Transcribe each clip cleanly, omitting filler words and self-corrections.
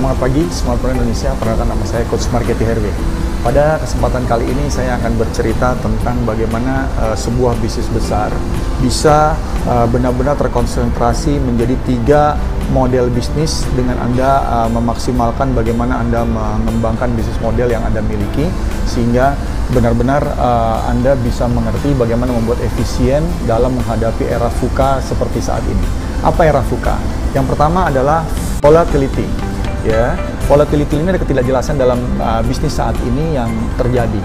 Semangat pagi, semangat pagi Indonesia. Perkenalkan, nama saya Coach Markety Herwe. Pada kesempatan kali ini saya akan bercerita tentang bagaimana sebuah bisnis besar bisa benar-benar terkonsentrasi menjadi 3 model bisnis dengan Anda memaksimalkan bagaimana Anda mengembangkan bisnis model yang Anda miliki, sehingga benar-benar Anda bisa mengerti bagaimana membuat efisien dalam menghadapi era VUCA seperti saat ini. Apa era VUCA? Yang pertama adalah volatility. Ya, volatility ini ada ketidakjelasan dalam bisnis saat ini yang terjadi.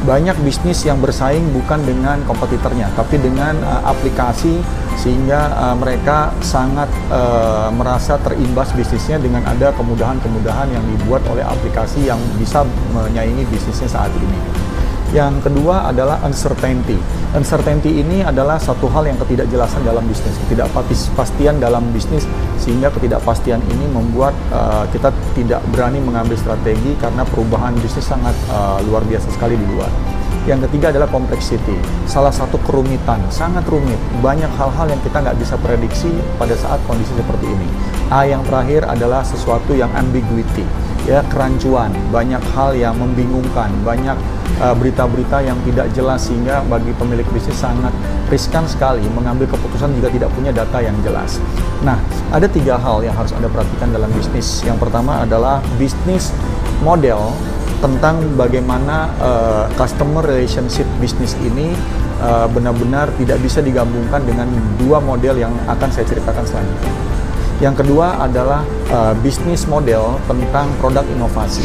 Banyak bisnis yang bersaing bukan dengan kompetitornya, tapi dengan aplikasi, sehingga mereka sangat merasa terimbas bisnisnya dengan ada kemudahan-kemudahan yang dibuat oleh aplikasi yang bisa menyaingi bisnisnya saat ini. Yang kedua adalah uncertainty. Uncertainty ini adalah satu hal yang ketidakjelasan dalam bisnis, ketidakpastian dalam bisnis, sehingga ketidakpastian ini membuat kita tidak berani mengambil strategi karena perubahan bisnis sangat luar biasa sekali di luar. Yang ketiga adalah complexity, salah satu kerumitan, sangat rumit, banyak hal-hal yang kita nggak bisa prediksi pada saat kondisi seperti ini. Yang terakhir adalah sesuatu yang ambiguity, ya, kerancuan, banyak hal yang membingungkan, banyak berita-berita yang tidak jelas, sehingga bagi pemilik bisnis sangat riskan sekali mengambil keputusan jika tidak punya data yang jelas. Nah, ada 3 hal yang harus Anda perhatikan dalam bisnis. Yang pertama adalah bisnis model, tentang bagaimana customer relationship bisnis ini benar-benar tidak bisa digabungkan dengan 2 model yang akan saya ceritakan selanjutnya. Yang kedua adalah bisnis model tentang produk inovasi.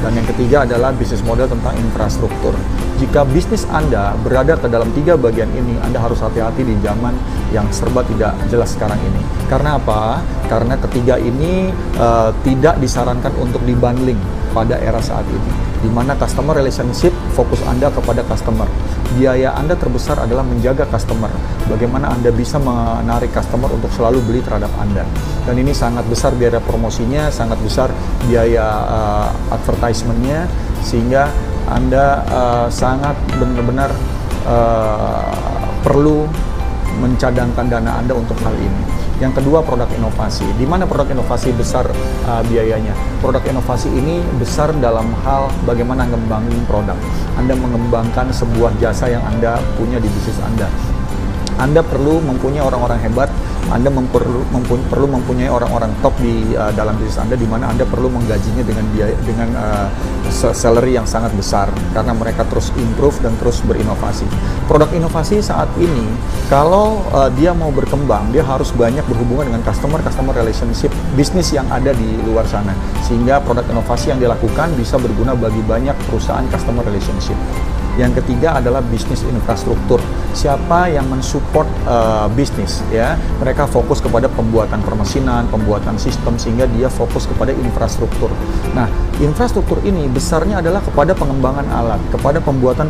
Dan yang ketiga adalah bisnis model tentang infrastruktur. Jika bisnis Anda berada ke dalam 3 bagian ini, Anda harus hati-hati di zaman yang serba tidak jelas sekarang ini. Karena apa? Karena ketiga ini tidak disarankan untuk dibundling pada era saat ini, di mana customer relationship fokus Anda kepada customer. Biaya Anda terbesar adalah menjaga customer. Bagaimana Anda bisa menarik customer untuk selalu beli terhadap Anda. Dan ini sangat besar biaya promosinya, sangat besar biaya advertisement-nya, sehingga Anda sangat benar-benar perlu mencadangkan dana Anda untuk hal ini. Yang kedua, produk inovasi. Di mana produk inovasi besar biayanya? Produk inovasi ini besar dalam hal bagaimana mengembangkan produk. Anda mengembangkan sebuah jasa yang Anda punya di bisnis Anda. Anda perlu mempunyai orang-orang hebat, Anda perlu mempunyai orang-orang top di dalam bisnis Anda, di mana Anda perlu menggajinya dengan salary yang sangat besar, karena mereka terus improve dan terus berinovasi. Produk inovasi saat ini, kalau dia mau berkembang, dia harus banyak berhubungan dengan customer relationship bisnis yang ada di luar sana, sehingga produk inovasi yang dilakukan bisa berguna bagi banyak perusahaan customer relationship. Yang ketiga adalah bisnis infrastruktur. Siapa yang mensupport bisnis, ya? Mereka fokus kepada pembuatan permesinan, pembuatan sistem, sehingga dia fokus kepada infrastruktur. Nah, infrastruktur ini besarnya adalah kepada pengembangan alat, kepada pembuatan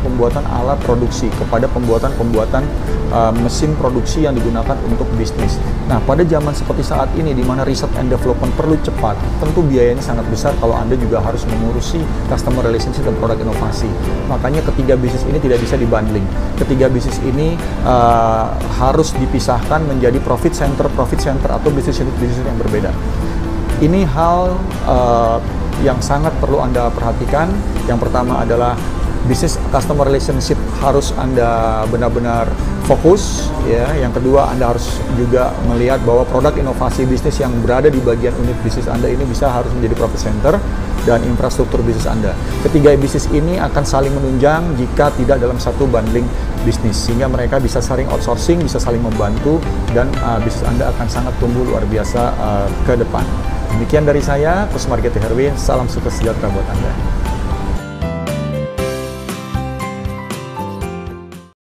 alat produksi, kepada pembuatan mesin produksi yang digunakan untuk bisnis. Nah, pada zaman seperti saat ini, di mana research and development perlu cepat, tentu biayanya sangat besar kalau Anda juga harus mengurusi customer relationship dan produk inovasi. Makanya ketiga bisnis ini tidak bisa dibundling. Ketiga bisnis ini harus dipisahkan menjadi profit center atau bisnis yang berbeda. Ini hal yang sangat perlu Anda perhatikan. Yang pertama adalah bisnis customer relationship harus Anda benar-benar fokus, ya. Yang kedua, Anda harus juga melihat bahwa produk inovasi bisnis yang berada di bagian unit bisnis Anda ini harus menjadi profit center dan infrastruktur bisnis Anda. Ketiga bisnis ini akan saling menunjang jika tidak dalam satu bundling bisnis, sehingga mereka bisa saling outsourcing, bisa saling membantu, dan bisnis Anda akan sangat tumbuh luar biasa ke depan. Demikian dari saya, Coach Markety Herwe. Salam sukses sejahtera buat Anda.